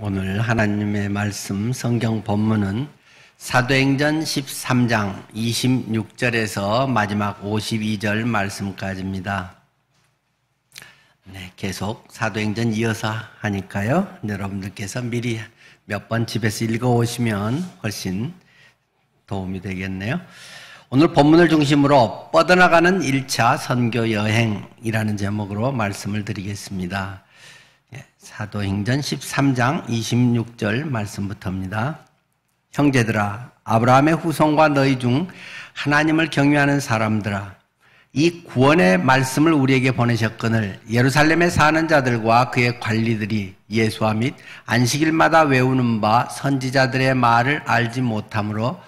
오늘 하나님의 말씀 성경 본문은 사도행전 13장 26절에서 마지막 52절 말씀까지입니다. 계속 사도행전 이어서 하니까요. 여러분들께서 미리 몇 번 집에서 읽어오시면 훨씬 도움이 되겠네요. 오늘 본문을 중심으로 뻗어나가는 1차 선교 여행이라는 제목으로 말씀을 드리겠습니다. 사도행전 13장 26절 말씀부터입니다. 형제들아, 아브라함의 후손과 너희 중 하나님을 경외하는 사람들아, 이 구원의 말씀을 우리에게 보내셨거늘 예루살렘에 사는 자들과 그의 관리들이 예수와 및 안식일마다 외우는 바 선지자들의 말을 알지 못하므로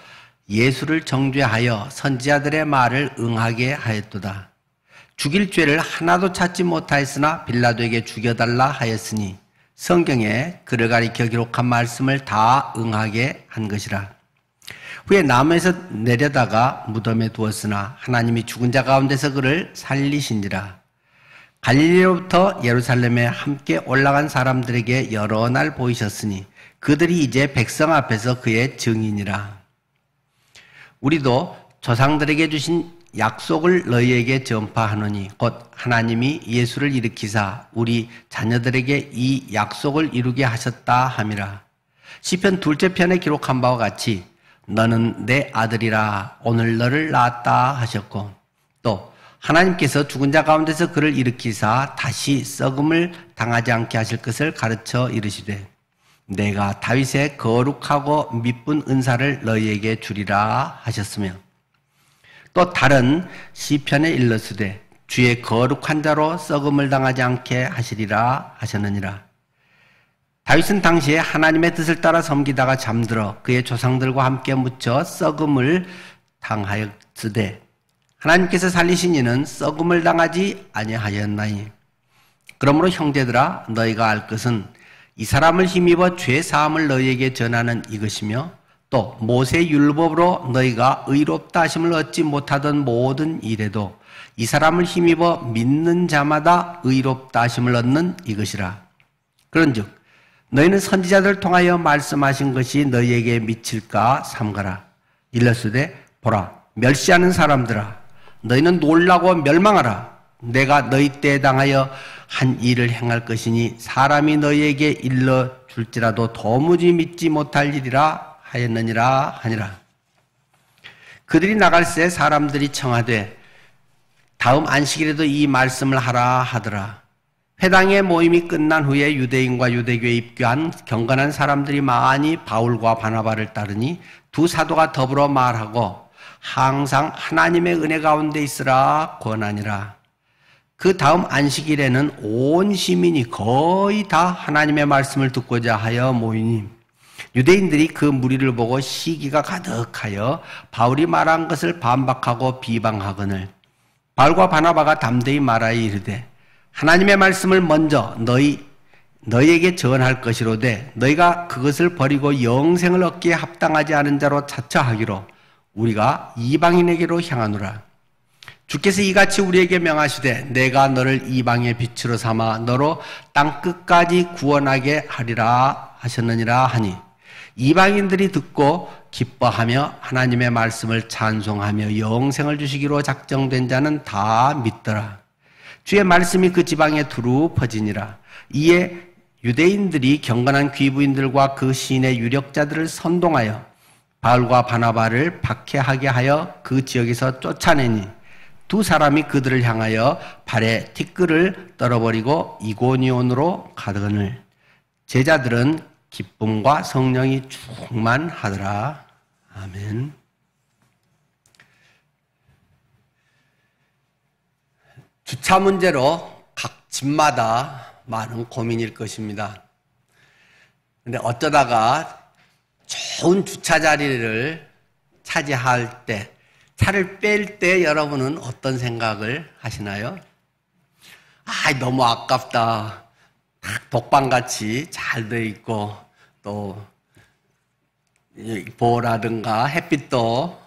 예수를 정죄하여 선지자들의 말을 응하게 하였도다. 죽일 죄를 하나도 찾지 못하였으나 빌라도에게 죽여달라 하였으니 성경에 그를 가리켜 기록한 말씀을 다 응하게 한 것이라. 후에 나무에서 내려다가 무덤에 두었으나 하나님이 죽은 자 가운데서 그를 살리신지라. 갈릴리로부터 예루살렘에 함께 올라간 사람들에게 여러 날 보이셨으니 그들이 이제 백성 앞에서 그의 증인이라. 우리도 조상들에게 주신 약속을 너희에게 전파하노니 곧 하나님이 예수를 일으키사 우리 자녀들에게 이 약속을 이루게 하셨다 함이라. 시편 2째 편에 기록한 바와 같이 너는 내 아들이라 오늘 너를 낳았다 하셨고, 또 하나님께서 죽은 자 가운데서 그를 일으키사 다시 썩음을 당하지 않게 하실 것을 가르쳐 이르시되 내가 다윗의 거룩하고 미쁜 은사를 너희에게 주리라 하셨으며, 또 다른 시편에 일렀으되 주의 거룩한 자로 썩음을 당하지 않게 하시리라 하셨느니라. 다윗은 당시에 하나님의 뜻을 따라 섬기다가 잠들어 그의 조상들과 함께 묻혀 썩음을 당하였으되 하나님께서 살리신 이는 썩음을 당하지 아니하였나니. 그러므로 형제들아, 너희가 알 것은 이 사람을 힘입어 죄 사함을 너희에게 전하는 이것이며, 또 모세의 율법으로 너희가 의롭다 하심을 얻지 못하던 모든 일에도 이 사람을 힘입어 믿는 자마다 의롭다 하심을 얻는 이것이라. 그런즉 너희는 선지자들을 통하여 말씀하신 것이 너희에게 미칠까 삼가라. 일렀으되 보라, 멸시하는 사람들아, 너희는 놀라고 멸망하라. 내가 너희 때에 당하여 한 일을 행할 것이니 사람이 너희에게 일러줄지라도 도무지 믿지 못할 일이라 하였느니라 하니라. 그들이 나갈새 사람들이 청하되 다음 안식일에도 이 말씀을 하라 하더라. 회당의 모임이 끝난 후에 유대인과 유대교에 입교한 경건한 사람들이 많이 바울과 바나바를 따르니 두 사도가 더불어 말하고 항상 하나님의 은혜 가운데 있으라 권하니라. 그 다음 안식일에는 온 시민이 거의 다 하나님의 말씀을 듣고자 하여 모이니 유대인들이 그 무리를 보고 시기가 가득하여 바울이 말한 것을 반박하고 비방하거늘 바울과 바나바가 담대히 말하여 이르되 하나님의 말씀을 먼저 너희에게 전할 것이로되 너희가 그것을 버리고 영생을 얻기에 합당하지 않은 자로 자처하기로 우리가 이방인에게로 향하노라. 주께서 이같이 우리에게 명하시되 내가 너를 이방의 빛으로 삼아 너로 땅 끝까지 구원하게 하리라 하셨느니라 하니, 이방인들이 듣고 기뻐하며 하나님의 말씀을 찬송하며 영생을 주시기로 작정된 자는 다 믿더라. 주의 말씀이 그 지방에 두루 퍼지니라. 이에 유대인들이 경건한 귀부인들과 그 시인의 유력자들을 선동하여 바울과 바나바를 박해하게 하여 그 지역에서 쫓아내니 두 사람이 그들을 향하여 발에 티끌을 떨어버리고 이고니온으로 가더거늘 제자들은 기쁨과 성령이 충만하더라. 아멘. 주차 문제로 각 집마다 많은 고민일 것입니다. 근데 어쩌다가 좋은 주차 자리를 차지할 때, 차를 뺄 때 여러분은 어떤 생각을 하시나요? 너무 아깝다. 독방같이 잘 돼 있고, 또 보라든가 햇빛도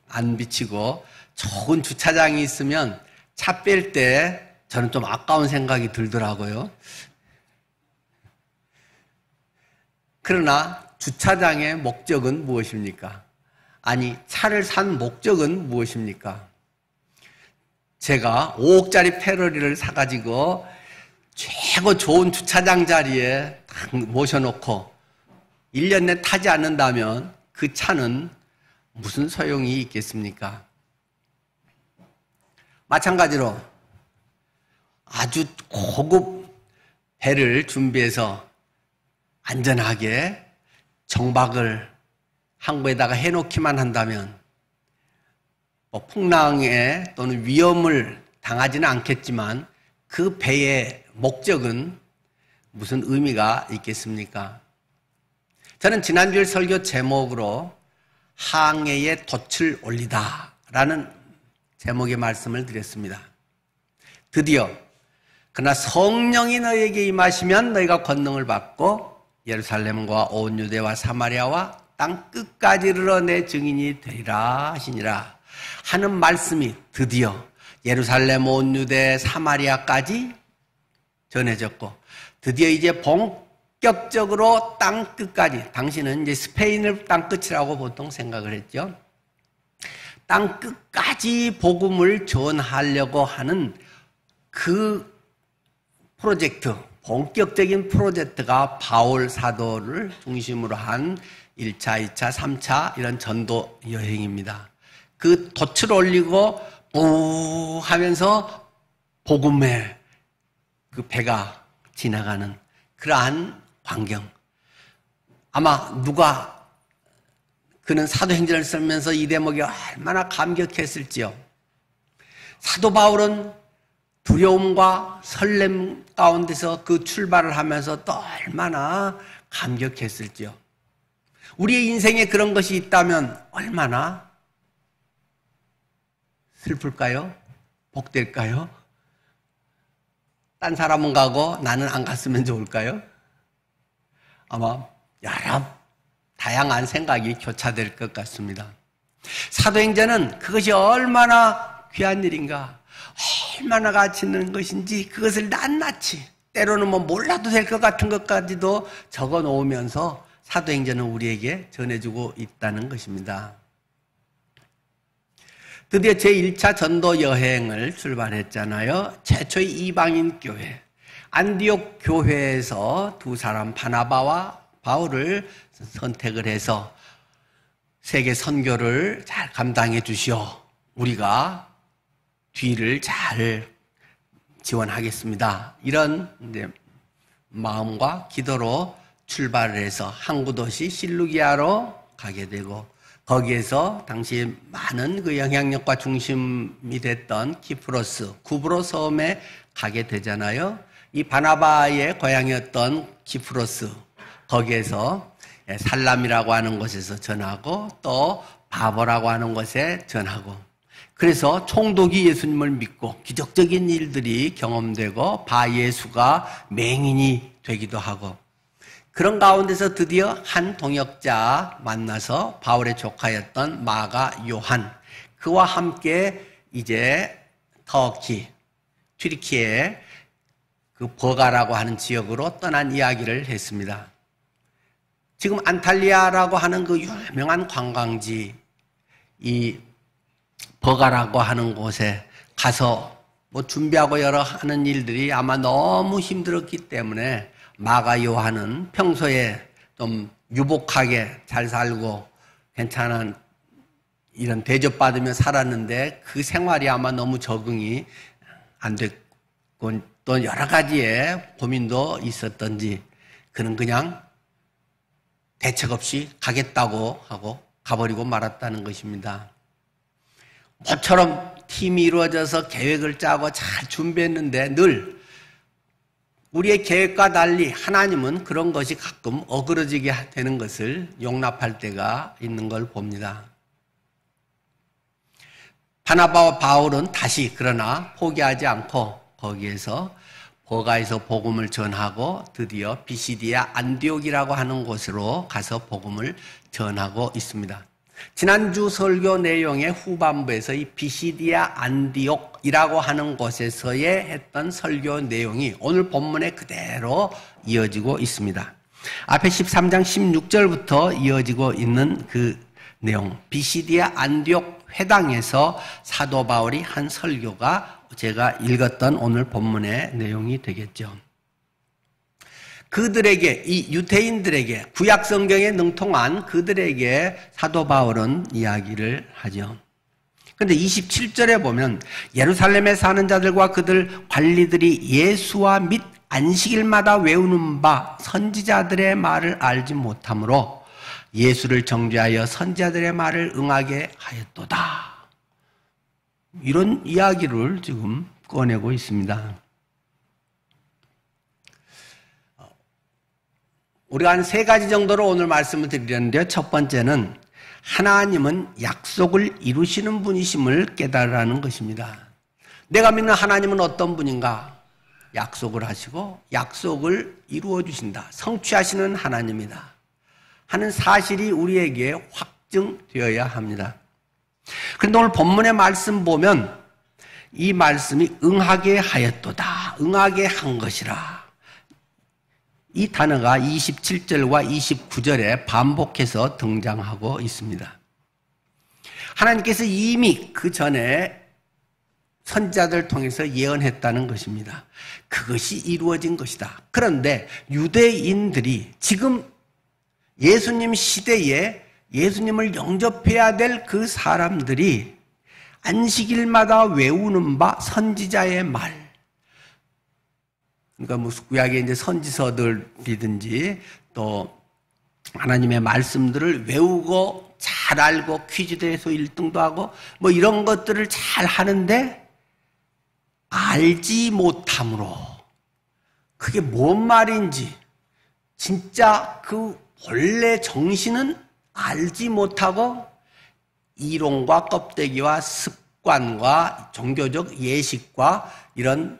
안 비치고 좋은 주차장이 있으면 차 뺄 때 저는 좀 아까운 생각이 들더라고요. 그러나 주차장의 목적은 무엇입니까? 아니, 차를 산 목적은 무엇입니까? 제가 5억짜리 페러리를 사가지고 최고 좋은 주차장 자리에 딱 모셔놓고 1년 내 타지 않는다면 그 차는 무슨 소용이 있겠습니까? 마찬가지로 아주 고급 배를 준비해서 안전하게 정박을 항구에다가 해놓기만 한다면 풍랑에 또는 위험을 당하지는 않겠지만 그 배의 목적은 무슨 의미가 있겠습니까? 저는 지난주에 설교 제목으로 항해의 돛을 올리다 라는 제목의 말씀을 드렸습니다. 드디어 그러나 성령이 너희에게 임하시면 너희가 권능을 받고 예루살렘과 온 유대와 사마리아와 땅 끝까지 이르러 내 증인이 되리라 하시니라 하는 말씀이 드디어 예루살렘, 온 유대, 사마리아까지 전해졌고 드디어 이제 본격적으로 땅 끝까지, 당시는 이제 스페인을 땅 끝이라고 보통 생각을 했죠. 땅 끝까지 복음을 전하려고 하는 그 프로젝트, 본격적인 프로젝트가 바울 사도를 중심으로 한 1차, 2차, 3차 이런 전도 여행입니다. 그 돛을 올리고 오 하면서 복음의 그 배가 지나가는 그러한 광경. 아마 누가 그는 사도행전을 쓰면서 이 대목이 얼마나 감격했을지요. 사도 바울은 두려움과 설렘 가운데서 그 출발을 하면서 또 얼마나 감격했을지요. 우리의 인생에 그런 것이 있다면 얼마나 슬플까요? 복될까요? 딴 사람은 가고 나는 안 갔으면 좋을까요? 아마 여러 다양한 생각이 교차될 것 같습니다. 사도행전은 그것이 얼마나 귀한 일인가, 얼마나 가치 있는 것인지 그것을 낱낱이 때로는 뭐 몰라도 될 것 같은 것까지도 적어 놓으면서 사도행전은 우리에게 전해주고 있다는 것입니다. 드디어 제1차 전도 여행을 출발했잖아요. 최초의 이방인 교회, 안디옥 교회에서 두 사람 바나바와 바울을 선택을 해서 세계 선교를 잘 감당해 주시오. 우리가 뒤를 잘 지원하겠습니다. 이런 이제 마음과 기도로 출발을 해서 항구 도시 실루기아로 가게 되고 거기에서 당시 많은 그 영향력과 중심이 됐던 키프로스, 구브로 섬에 가게 되잖아요. 이 바나바의 고향이었던 키프로스, 거기에서 살람이라고 하는 곳에서 전하고 또 바보라고 하는 곳에 전하고, 그래서 총독이 예수님을 믿고 기적적인 일들이 경험되고 바예수가 맹인이 되기도 하고, 그런 가운데서 드디어 한 동역자 만나서 바울의 조카였던 마가 요한, 그와 함께 이제 터키, 튀르키예 그 버가라고 하는 지역으로 떠난 이야기를 했습니다. 지금 안탈리아라고 하는 그 유명한 관광지, 이 버가라고 하는 곳에 가서 뭐 준비하고 여러 하는 일들이 아마 너무 힘들었기 때문에 마가 요한은 평소에 좀 유복하게 잘 살고 괜찮은 이런 대접받으며 살았는데 그 생활이 아마 너무 적응이 안 됐고 또 여러 가지의 고민도 있었던지 그는 그냥 대책 없이 가겠다고 하고 가버리고 말았다는 것입니다. 모처럼 팀이 이루어져서 계획을 짜고 잘 준비했는데 늘 우리의 계획과 달리 하나님은 그런 것이 가끔 어그러지게 되는 것을 용납할 때가 있는 걸 봅니다. 바나바와 바울은 다시 그러나 포기하지 않고 거기에서 버가에서 복음을 전하고 드디어 비시디아 안디옥이라고 하는 곳으로 가서 복음을 전하고 있습니다. 지난주 설교 내용의 후반부에서 이 비시디아 안디옥이라고 하는 곳에서의 했던 설교 내용이 오늘 본문에 그대로 이어지고 있습니다. 앞에 13장 16절부터 이어지고 있는 그 내용, 비시디아 안디옥 회당에서 사도 바울이 한 설교가 제가 읽었던 오늘 본문의 내용이 되겠죠. 그들에게, 이 유대인들에게, 구약 성경에 능통한 그들에게 사도 바울은 이야기를 하죠. 그런데 27절에 보면 예루살렘에 사는 자들과 그들 관리들이 예수와 및 안식일마다 외우는 바 선지자들의 말을 알지 못하므로 예수를 정죄하여 선지자들의 말을 응하게 하였도다. 이런 이야기를 지금 꺼내고 있습니다. 우리가 한 세 가지 정도로 오늘 말씀을 드리려는데요. 첫 번째는 하나님은 약속을 이루시는 분이심을 깨달으라는 것입니다. 내가 믿는 하나님은 어떤 분인가? 약속을 하시고 약속을 이루어 주신다. 성취하시는 하나님이다 하는 사실이 우리에게 확증되어야 합니다. 그런데 오늘 본문의 말씀 보면 이 말씀이 응하게 하였도다. 응하게 한 것이라. 이 단어가 27절과 29절에 반복해서 등장하고 있습니다. 하나님께서 이미 그 전에 선지자들을 통해서 예언했다는 것입니다. 그것이 이루어진 것이다. 그런데 유대인들이 지금 예수님 시대에 예수님을 영접해야 될 그 사람들이 안식일마다 외우는 바 선지자의 말, 그러니까 뭐 구약의 이제 선지서들이든지 또 하나님의 말씀들을 외우고 잘 알고 퀴즈대회에서 1등도 하고 뭐 이런 것들을 잘 하는데 알지 못함으로 그게 뭔 말인지 진짜 그 본래 정신은 알지 못하고 이론과 껍데기와 습관과 종교적 예식과 이런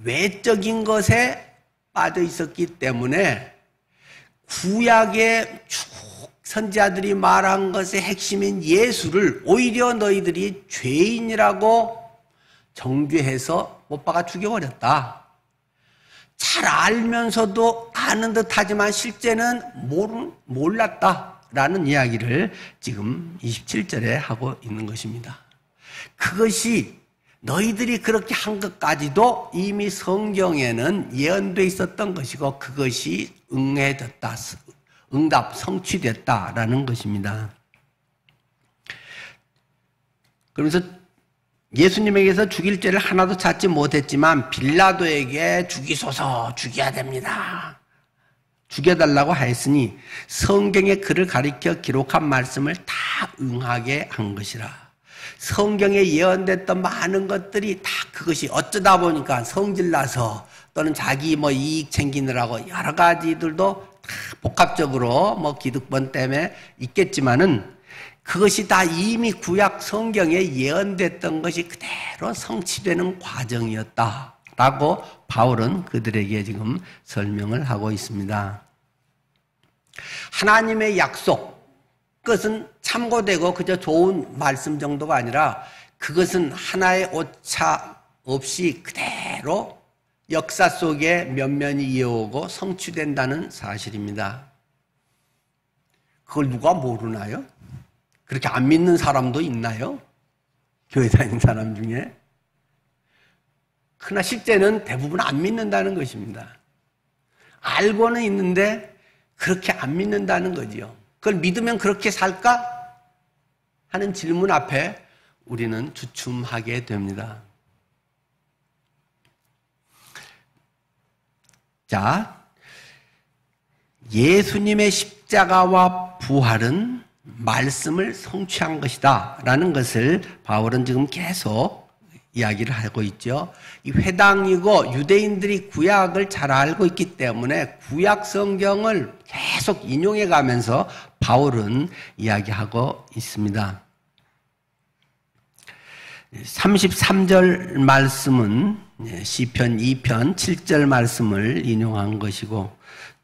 외적인 것에 빠져 있었기 때문에 구약의 쭉 선지자들이 말한 것의 핵심인 예수를 오히려 너희들이 죄인이라고 정죄해서 못 박아 죽여버렸다. 잘 알면서도 아는 듯하지만 실제는 몰랐다라는 이야기를 지금 27절에 하고 있는 것입니다. 그것이 너희들이 그렇게 한 것까지도 이미 성경에는 예언되어 있었던 것이고 그것이 응해졌다, 응답, 성취됐다라는 것입니다. 그러면서 예수님에게서 죽일 죄를 하나도 찾지 못했지만 빌라도에게 죽이소서, 죽여야 됩니다. 죽여달라고 하였으니 성경에 그를 가리켜 기록한 말씀을 다 응하게 한 것이라. 성경에 예언됐던 많은 것들이 다 그것이 어쩌다 보니까 성질나서 또는 자기 뭐 이익 챙기느라고 여러 가지들도 다 복합적으로 뭐 기득권 때문에 있겠지만은 그것이 다 이미 구약 성경에 예언됐던 것이 그대로 성취되는 과정이었다라고 바울은 그들에게 지금 설명을 하고 있습니다. 하나님의 약속, 그것은 참고되고 그저 좋은 말씀 정도가 아니라 그것은 하나의 오차 없이 그대로 역사 속에 면면이 이어오고 성취된다는 사실입니다. 그걸 누가 모르나요? 그렇게 안 믿는 사람도 있나요? 교회 다니는 사람 중에? 그러나 실제는 대부분 안 믿는다는 것입니다. 알고는 있는데 그렇게 안 믿는다는 거지요. 그걸 믿으면 그렇게 살까? 하는 질문 앞에 우리는 주춤하게 됩니다. 자, 예수님의 십자가와 부활은 말씀을 성취한 것이다 라는 것을 바울은 지금 계속 이야기를 하고 있죠. 이 회당이고 유대인들이 구약을 잘 알고 있기 때문에 구약 성경을 계속 인용해 가면서 바울은 이야기하고 있습니다. 33절 말씀은 시편 2편 7절 말씀을 인용한 것이고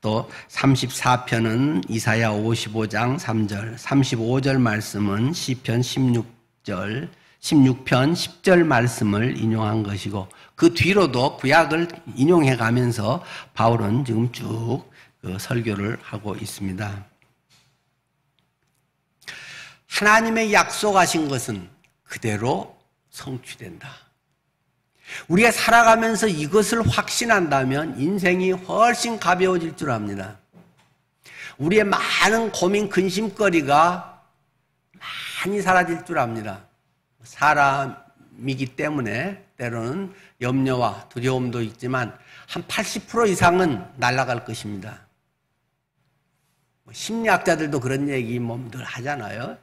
또 34편은 이사야 55장 3절, 35절 말씀은 시편 16편 10절 말씀을 인용한 것이고 그 뒤로도 구약을 인용해 가면서 바울은 지금 쭉 설교를 하고 있습니다. 하나님의 약속하신 것은 그대로 성취된다. 우리가 살아가면서 이것을 확신한다면 인생이 훨씬 가벼워질 줄 압니다. 우리의 많은 고민, 근심거리가 많이 사라질 줄 압니다. 사람이기 때문에 때로는 염려와 두려움도 있지만 한 80% 이상은 날아갈 것입니다. 심리학자들도 그런 얘기 몸들 하잖아요.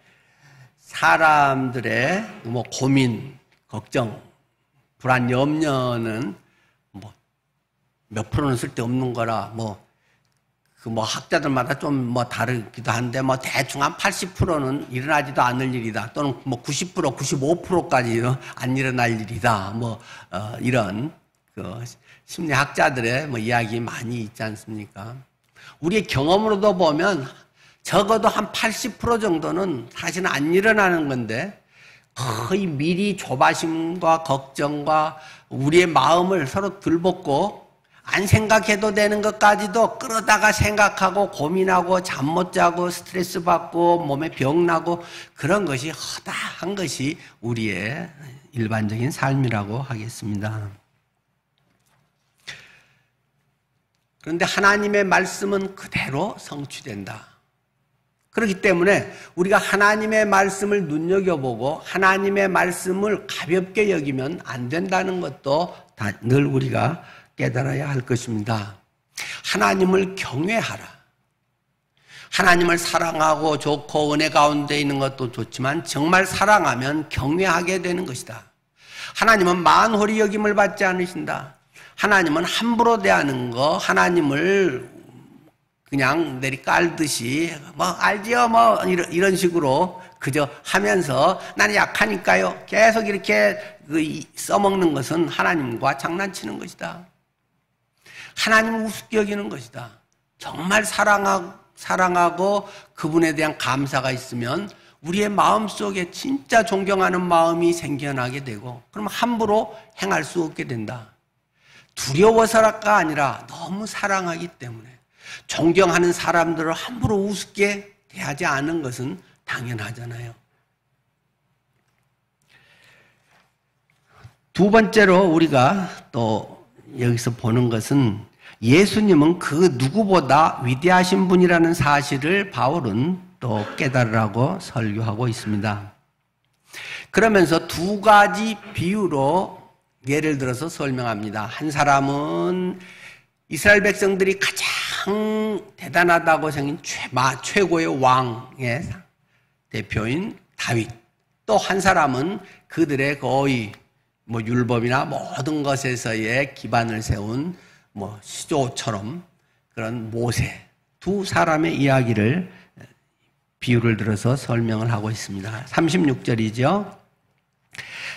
사람들의 고민, 걱정, 불안, 염려는 몇 프로는 쓸데없는 거라 학자들마다 좀 다르기도 한데 대충 한 80%는 일어나지도 않을 일이다. 또는 90%, 95%까지 안 일어날 일이다. 이런 심리학자들의 이야기 많이 있지 않습니까? 우리의 경험으로도 보면 적어도 한 80% 정도는 사실은 안 일어나는 건데 거의 미리 조바심과 걱정과 우리의 마음을 서로 들볶고 안 생각해도 되는 것까지도 끌어다가 생각하고 고민하고 잠 못 자고 스트레스 받고 몸에 병 나고 그런 것이 허다한 것이 우리의 일반적인 삶이라고 하겠습니다. 그런데 하나님의 말씀은 그대로 성취된다. 그렇기 때문에 우리가 하나님의 말씀을 눈여겨보고 하나님의 말씀을 가볍게 여기면 안 된다는 것도 늘 우리가 깨달아야 할 것입니다. 하나님을 경외하라. 하나님을 사랑하고 좋고 은혜 가운데 있는 것도 좋지만 정말 사랑하면 경외하게 되는 것이다. 하나님은 만홀히 여김을 받지 않으신다. 하나님은 함부로 대하는 거, 하나님을 그냥 내리깔듯이 알지요 이런 식으로 그저 하면서 나는 약하니까요 계속 이렇게 써먹는 것은 하나님과 장난치는 것이다. 하나님을 우습게 여기는 것이다. 정말 사랑하고 그분에 대한 감사가 있으면 우리의 마음속에 진짜 존경하는 마음이 생겨나게 되고 그럼 함부로 행할 수 없게 된다. 두려워서가 아니라 너무 사랑하기 때문에 존경하는 사람들을 함부로 우습게 대하지 않은 것은 당연하잖아요. 두 번째로 우리가 또 여기서 보는 것은 예수님은 그 누구보다 위대하신 분이라는 사실을 바울은 또 깨달으라고 설교하고 있습니다. 그러면서 두 가지 비유로 예를 들어서 설명합니다. 한 사람은 이스라엘 백성들이 가장 대단하다고 생긴 최고의 왕의 대표인 다윗. 또 한 사람은 그들의 거의 율법이나 모든 것에서의 기반을 세운 시조처럼 그런 모세. 두 사람의 이야기를 비유를 들어서 설명을 하고 있습니다. 36절이죠.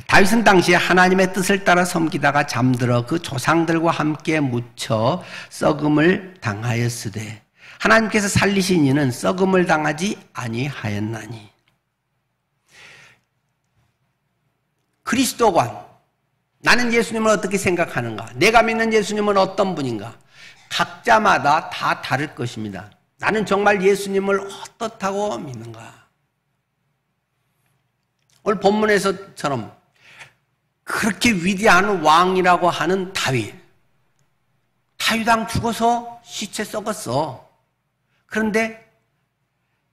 다윗은 당시에 하나님의 뜻을 따라 섬기다가 잠들어 그 조상들과 함께 묻혀 썩음을 당하였으되 하나님께서 살리신 이는 썩음을 당하지 아니하였나니. 그리스도관, 나는 예수님을 어떻게 생각하는가? 내가 믿는 예수님은 어떤 분인가? 각자마다 다 다를 것입니다. 나는 정말 예수님을 어떻다고 믿는가? 오늘 본문에서처럼 그렇게 위대한 왕이라고 하는 다윗. 다윗왕 죽어서 시체 썩었어. 그런데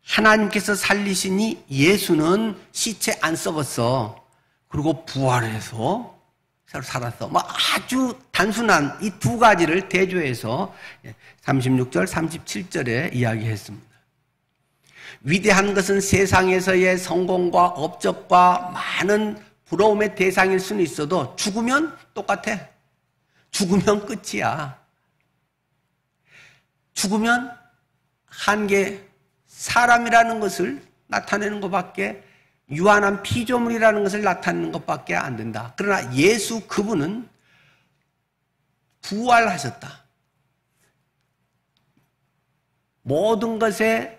하나님께서 살리시니 예수는 시체 안 썩었어. 그리고 부활해서 살았어. 아주 단순한 이 두 가지를 대조해서 36절, 37절에 이야기했습니다. 위대한 것은 세상에서의 성공과 업적과 많은 부러움의 대상일 수는 있어도 죽으면 똑같아. 죽으면 끝이야. 죽으면 한계 사람이라는 것을 나타내는 것밖에, 유한한 피조물이라는 것을 나타내는 것밖에 안 된다. 그러나 예수 그분은 부활하셨다. 모든 것의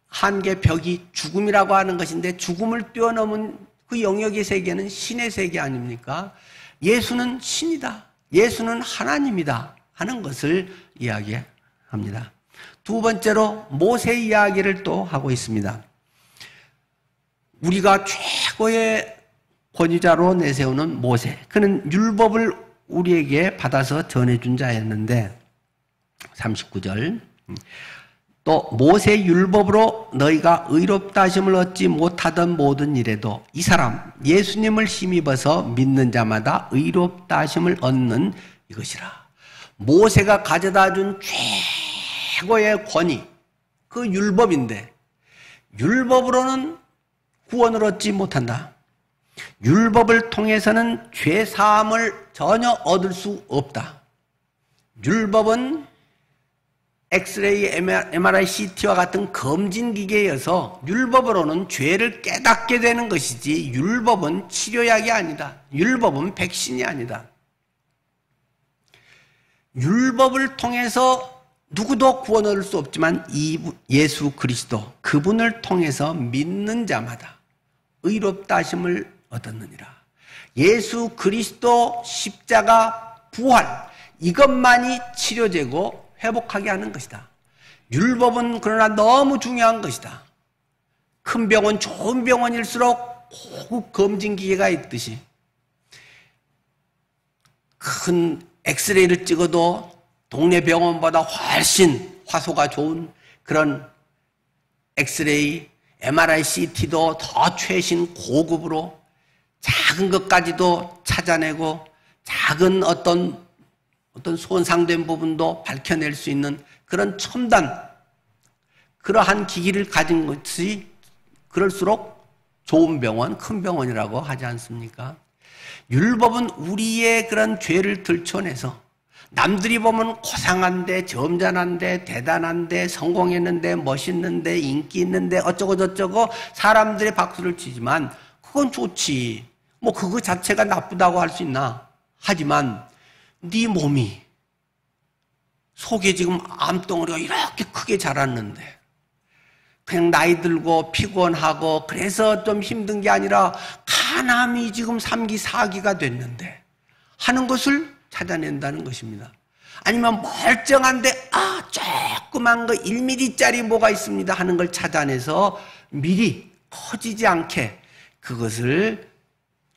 한계 벽이 죽음이라고 하는 것인데 죽음을 뛰어넘은 그 영역의 세계는 신의 세계 아닙니까? 예수는 신이다. 예수는 하나님이다 하는 것을 이야기합니다. 두 번째로 모세 이야기를 또 하고 있습니다. 우리가 최고의 권위자로 내세우는 모세. 그는 율법을 우리에게 받아서 전해준 자였는데 39절 또 모세 율법으로 너희가 의롭다 하심을 얻지 못하던 모든 일에도 이 사람 예수님을 힘입어서 믿는 자마다 의롭다 하심을 얻는 이것이라. 모세가 가져다 준 최고의 권위, 그 율법인데 율법으로는 구원을 얻지 못한다. 율법을 통해서는 죄 사함을 전혀 얻을 수 없다. 율법은 엑스레이, MRI, CT와 같은 검진기계여서 율법으로는 죄를 깨닫게 되는 것이지 율법은 치료약이 아니다. 율법은 백신이 아니다. 율법을 통해서 누구도 구원을 얻을 수 없지만 예수 그리스도 그분을 통해서 믿는 자마다 의롭다 하심을 얻었느니라. 예수 그리스도 십자가 부활 이것만이 치료제고 회복하게 하는 것이다. 율법은 그러나 너무 중요한 것이다. 큰 병원, 좋은 병원일수록 고급 검진기계가 있듯이 큰 엑스레이를 찍어도 동네 병원보다 훨씬 화소가 좋은 그런 엑스레이, MRI, CT도 더 최신 고급으로 작은 것까지도 찾아내고 작은 어떤 손상된 부분도 밝혀낼 수 있는 그런 첨단, 그러한 기기를 가진 것이 그럴수록 좋은 병원, 큰 병원이라고 하지 않습니까? 율법은 우리의 그런 죄를 들춰내서 남들이 보면 고상한데, 점잖한데, 대단한데, 성공했는데, 멋있는데, 인기 있는데 어쩌고 저쩌고 사람들의 박수를 치지만 그건 좋지. 뭐 그거 자체가 나쁘다고 할 수 있나? 하지만 네 몸이 속에 지금 암덩어리가 이렇게 크게 자랐는데 그냥 나이 들고 피곤하고 그래서 좀 힘든 게 아니라 간암이 지금 3기, 4기가 됐는데 하는 것을 찾아낸다는 것입니다. 아니면 멀쩡한데 조그만 거 1mm짜리 뭐가 있습니다 하는 걸 찾아내서 미리 커지지 않게 그것을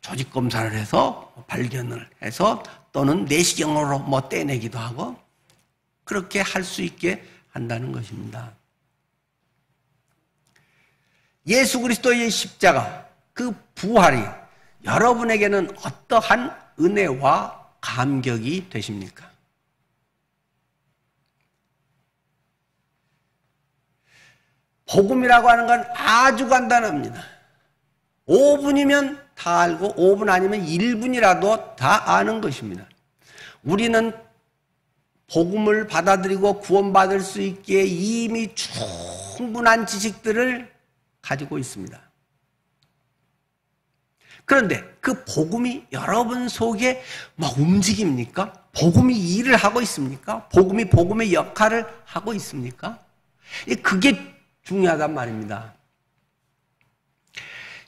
조직검사를 해서 발견을 해서 또는 내시경으로 뭐 떼내기도 하고 그렇게 할 수 있게 한다는 것입니다. 예수 그리스도의 십자가, 그 부활이 여러분에게는 어떠한 은혜와 감격이 되십니까? 복음이라고 하는 건 아주 간단합니다. 5분이면 다 알고 5분 아니면 1분이라도 다 아는 것입니다. 우리는 복음을 받아들이고 구원받을 수 있게 이미 충분한 지식들을 가지고 있습니다. 그런데 그 복음이 여러분 속에 막 움직입니까? 복음이 일을 하고 있습니까? 복음이 복음의 역할을 하고 있습니까? 그게 중요하단 말입니다.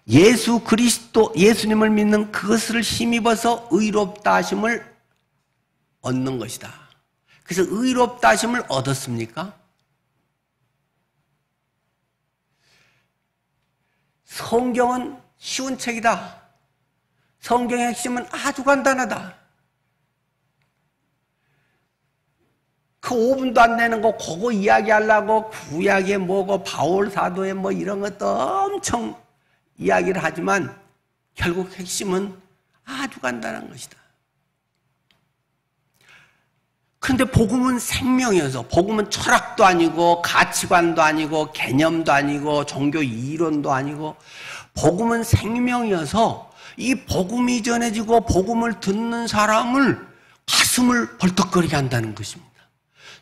예수 그리스도, 예수님을 믿는 그것을 힘입어서 의롭다 하심을 얻는 것이다. 그래서 의롭다 하심을 얻었습니까? 성경은 쉬운 책이다. 성경의 핵심은 아주 간단하다. 그 5분도 안 되는 거 그거 이야기하려고 구약에 뭐고 바울 사도에 뭐 이런 것도 엄청 이야기를 하지만 결국 핵심은 아주 간단한 것이다. 그런데 복음은 생명이어서 복음은 철학도 아니고 가치관도 아니고 개념도 아니고 종교 이론도 아니고 복음은 생명이어서 이 복음이 전해지고 복음을 듣는 사람을 가슴을 벌떡거리게 한다는 것입니다.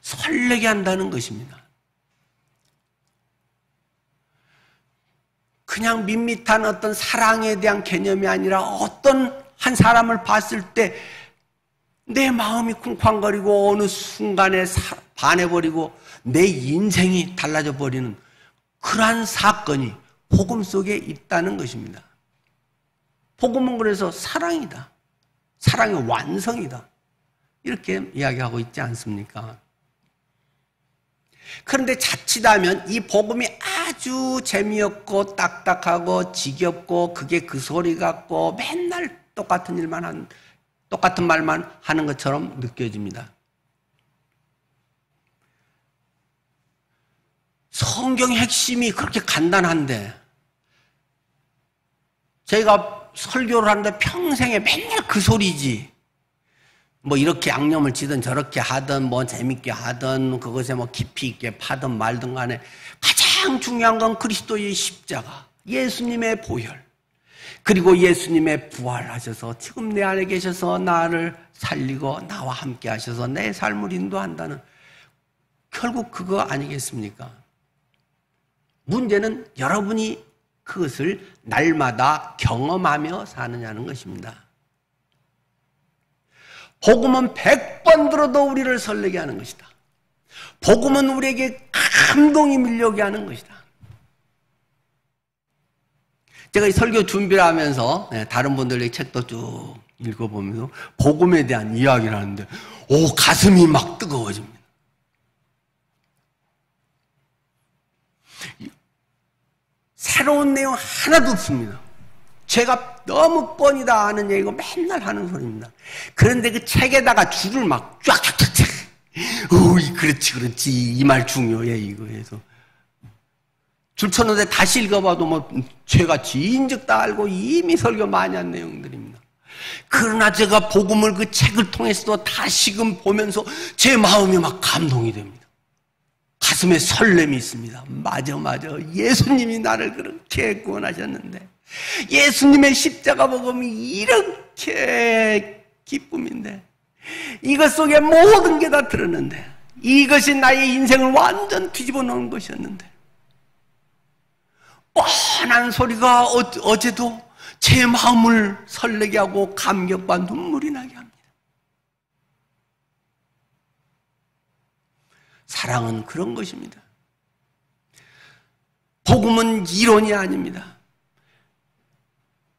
설레게 한다는 것입니다. 그냥 밋밋한 어떤 사랑에 대한 개념이 아니라 어떤 한 사람을 봤을 때 내 마음이 쿵쾅거리고 어느 순간에 반해버리고 내 인생이 달라져 버리는 그러한 사건이 복음 속에 있다는 것입니다. 복음은 그래서 사랑이다. 사랑의 완성이다. 이렇게 이야기하고 있지 않습니까? 그런데 자칫하면 이 복음이 아주 재미없고 딱딱하고 지겹고 그게 그 소리 같고 맨날 똑같은 말만 하는 것처럼 느껴집니다. 성경의 핵심이 그렇게 간단한데 저희가 설교를 하는데 평생에 맨날 그 소리지. 뭐 이렇게 양념을 치든 저렇게 하든 뭐 재밌게 하든 그것에 뭐 깊이 있게 파든 말든 간에 가장 중요한 건 그리스도의 십자가, 예수님의 보혈, 그리고 예수님의 부활하셔서 지금 내 안에 계셔서 나를 살리고 나와 함께 하셔서 내 삶을 인도한다는, 결국 그거 아니겠습니까? 문제는 여러분이 그것을 날마다 경험하며 사느냐는 것입니다. 복음은 100번 들어도 우리를 설레게 하는 것이다. 복음은 우리에게 감동이 밀려오게 하는 것이다. 제가 이 설교 준비를 하면서 다른 분들의 책도 쭉 읽어보면서 복음에 대한 이야기를 하는데 가슴이 막 뜨거워집니다. 새로운 내용 하나도 없습니다. 제가 너무 뻔히 다 아는 얘기고 맨날 하는 소리입니다. 그런데 그 책에다가 줄을 막 쫙쫙쫙 그렇지 이 말 중요해 이거 해서 줄 쳤는데 다시 읽어봐도 뭐 제가 지인즉 다 알고 이미 설교 많이 한 내용들입니다. 그러나 제가 복음을 그 책을 통해서도 다시금 보면서 제 마음이 막 감동이 됩니다. 가슴에 설렘이 있습니다. 맞아. 예수님이 나를 그렇게 구원하셨는데 예수님의 십자가 복음이 이렇게 기쁨인데 이것 속에 모든 게 다 들었는데 이것이 나의 인생을 완전 뒤집어 놓은 것이었는데 뻔한 소리가 어제도 제 마음을 설레게 하고 감격과 눈물이 나게 합니다. 사랑은 그런 것입니다. 복음은 이론이 아닙니다.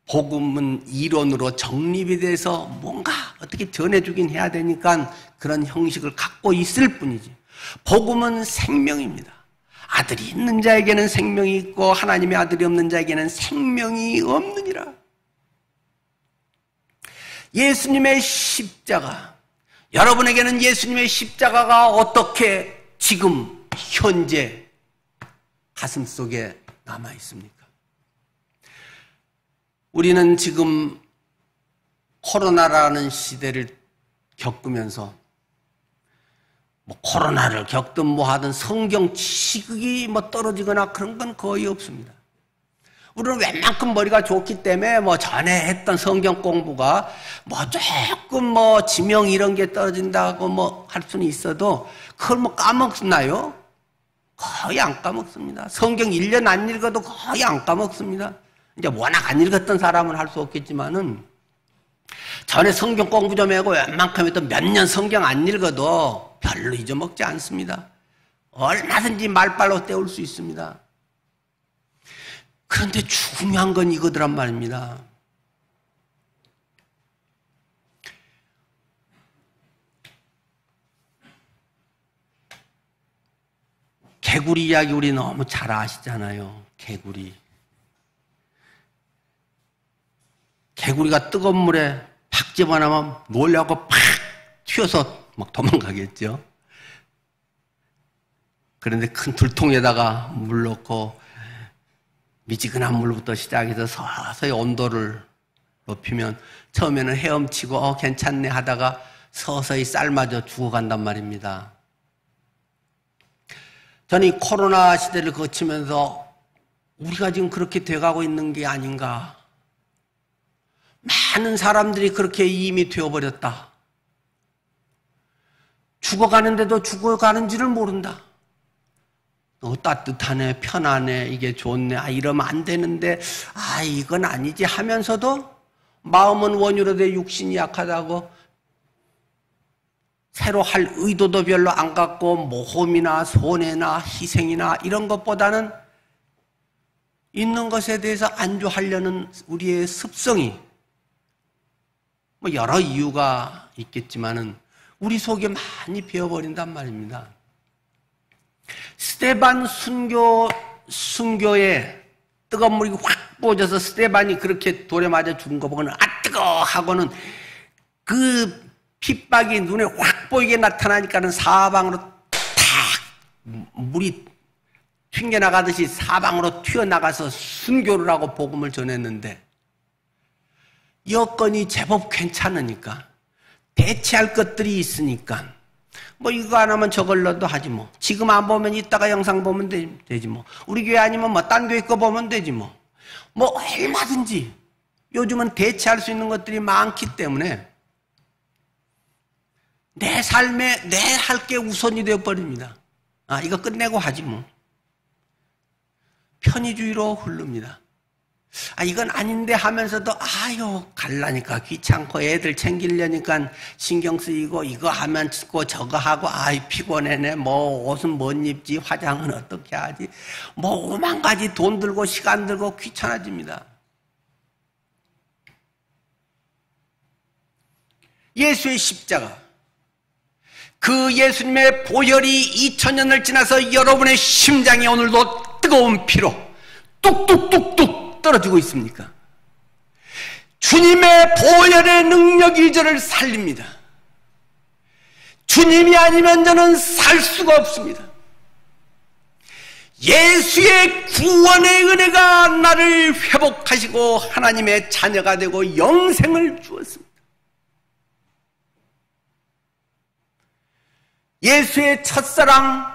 복음은 이론으로 정립이 돼서 뭔가 어떻게 전해주긴 해야 되니까 그런 형식을 갖고 있을 뿐이지. 복음은 생명입니다. 아들이 있는 자에게는 생명이 있고 하나님의 아들이 없는 자에게는 생명이 없느니라. 예수님의 십자가, 여러분에게는 예수님의 십자가가 어떻게 지금 현재 가슴 속에 남아 있습니까? 우리는 지금 코로나라는 시대를 겪으면서 뭐 코로나를 겪든 뭐 하든 성경 지식이 뭐 떨어지거나 그런 건 거의 없습니다. 우리는 웬만큼 머리가 좋기 때문에 뭐 전에 했던 성경 공부가 뭐 조금 뭐 지명 이런 게 떨어진다고 뭐 할 수는 있어도 그걸 뭐 까먹나요? 거의 안 까먹습니다. 성경 1년 안 읽어도 거의 안 까먹습니다. 이제 워낙 안 읽었던 사람은 할 수 없겠지만은 전에 성경 공부 좀 하고 웬만큼 했던 몇 년 성경 안 읽어도 별로 잊어먹지 않습니다. 얼마든지 말빨로 때울 수 있습니다. 그런데 중요한 건 이거더란 말입니다. 개구리 이야기 우리 너무 잘 아시잖아요. 개구리가 뜨거운 물에 팍 집어넣으면 놀라고 팍 튀어서 막 도망가겠죠. 그런데 큰 들통에다가 물 넣고 미지근한 물부터 시작해서 서서히 온도를 높이면 처음에는 헤엄치고 괜찮네 하다가 서서히 삶아져 죽어간단 말입니다. 저는 이 코로나 시대를 거치면서 우리가 지금 그렇게 돼가고 있는 게 아닌가. 많은 사람들이 그렇게 이미 되어버렸다. 죽어가는데도 죽어가는지를 모른다. 따뜻하네, 편하네, 이게 좋네, 이러면 안 되는데, 이건 아니지 하면서도 마음은 원유로 돼 육신이 약하다고 새로 할 의도도 별로 안 갖고 모험이나 손해나 희생이나 이런 것보다는 있는 것에 대해서 안주하려는 우리의 습성이 뭐 여러 이유가 있겠지만은 우리 속에 많이 배어버린단 말입니다. 스데반 순교에 뜨거운 물이 확 부어져서 스데반이 그렇게 돌에 맞아 죽은 거 보고는 아 뜨거 하고는 그 핏박이 눈에 확 보이게 나타나니까는 사방으로 탁 물이 튕겨나가듯이 사방으로 튀어나가서 순교를 하고 복음을 전했는데 여건이 제법 괜찮으니까 대체할 것들이 있으니까 뭐 이거 안 하면 저걸로도 하지 뭐. 지금 안 보면 이따가 영상 보면 되지 뭐. 우리 교회 아니면 뭐 딴 교회 거 보면 되지 뭐. 뭐 얼마든지 요즘은 대체할 수 있는 것들이 많기 때문에 내 삶에 내 할 게 우선이 되어버립니다. 아 이거 끝내고 하지 뭐. 편의주의로 흐릅니다. 아 이건 아닌데 하면서도 아유 갈라니까 귀찮고 애들 챙기려니까 신경 쓰이고 이거 하면 찍고 저거 하고 아이 피곤해네 뭐 옷은 못 입지 화장은 어떻게 하지 뭐 오만 가지 돈 들고 시간 들고 귀찮아집니다. 예수의 십자가 그 예수님의 보혈이 2000년을 지나서 여러분의 심장이 오늘도 뜨거운 피로 뚝뚝뚝뚝 떨어지고 있습니까? 주님의 보혈의 능력이 저를 살립니다. 주님이 아니면 저는 살 수가 없습니다. 예수의 구원의 은혜가 나를 회복하시고 하나님의 자녀가 되고 영생을 주었습니다. 예수의 첫사랑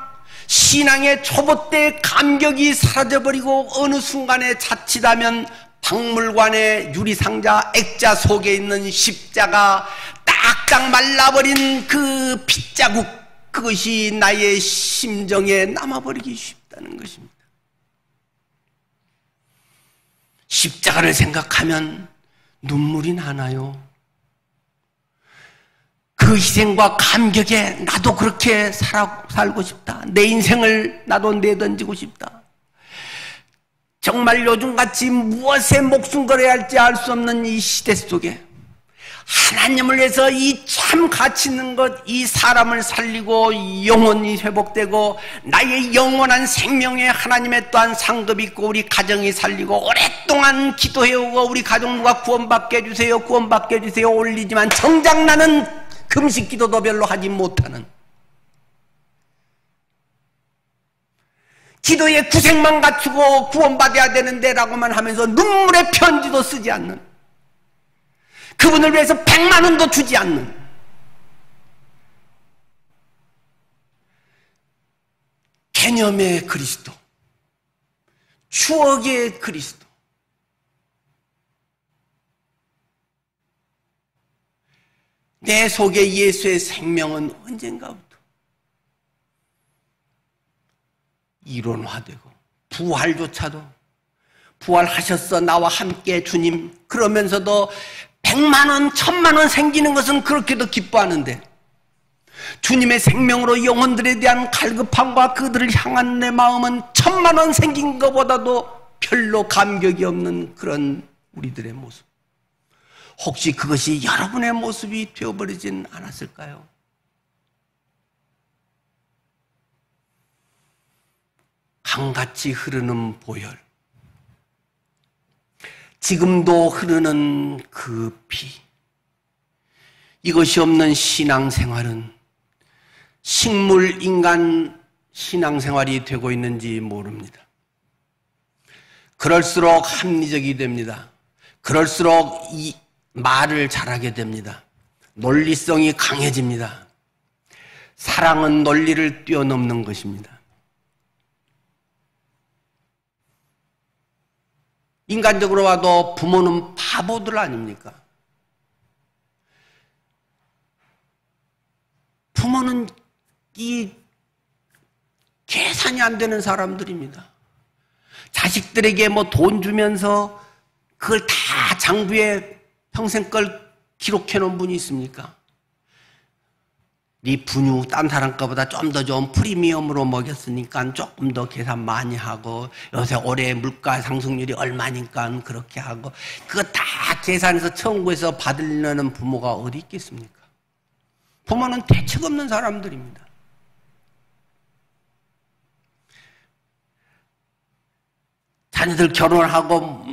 신앙의 초보 때 감격이 사라져버리고 어느 순간에 자칫하면 박물관의 유리상자 액자 속에 있는 십자가 딱딱 말라버린 그 핏자국 그것이 나의 심정에 남아버리기 쉽다는 것입니다. 십자가를 생각하면 눈물이 나나요? 그 희생과 감격에 나도 그렇게 살고 싶다. 내 인생을 나도 내던지고 싶다. 정말 요즘같이 무엇에 목숨 걸어야 할지 알 수 없는 이 시대 속에 하나님을 위해서 이 참 가치 있는 것, 이 사람을 살리고 영혼이 회복되고 나의 영원한 생명에 하나님의 또한 상급이 있고 우리 가정이 살리고 오랫동안 기도해오고 우리 가정과 구원받게 해주세요, 구원받게 해주세요 올리지만 정작 나는 금식 기도도 별로 하지 못하는 기도에 구색만 갖추고 구원받아야 되는데 라고만 하면서 눈물의 편지도 쓰지 않는 그분을 위해서 100만 원도 주지 않는 개념의 그리스도, 추억의 그리스도, 내 속에 예수의 생명은 언젠가부터 이론화되고 부활조차도 부활하셨어 나와 함께 주님 그러면서도 100만 원, 1000만 원 생기는 것은 그렇게도 기뻐하는데 주님의 생명으로 영혼들에 대한 갈급함과 그들을 향한 내 마음은 1000만 원 생긴 것보다도 별로 감격이 없는 그런 우리들의 모습. 혹시 그것이 여러분의 모습이 되어버리진 않았을까요? 강같이 흐르는 보혈, 지금도 흐르는 그 피, 이것이 없는 신앙생활은 식물 인간 신앙생활이 되고 있는지 모릅니다. 그럴수록 합리적이 됩니다. 그럴수록 이 말을 잘하게 됩니다. 논리성이 강해집니다. 사랑은 논리를 뛰어넘는 것입니다. 인간적으로 봐도 부모는 바보들 아닙니까? 부모는 이 계산이 안 되는 사람들입니다. 자식들에게 뭐 돈 주면서 그걸 다 장부에 평생 걸 기록해 놓은 분이 있습니까? 네 분유 딴 사람 거보다 좀 더 좋은 프리미엄으로 먹였으니까 조금 더 계산 많이 하고 요새 올해 물가 상승률이 얼마니까 그렇게 하고 그거 다 계산해서 천국에서 받으려는 부모가 어디 있겠습니까? 부모는 대책 없는 사람들입니다. 자녀들 결혼하고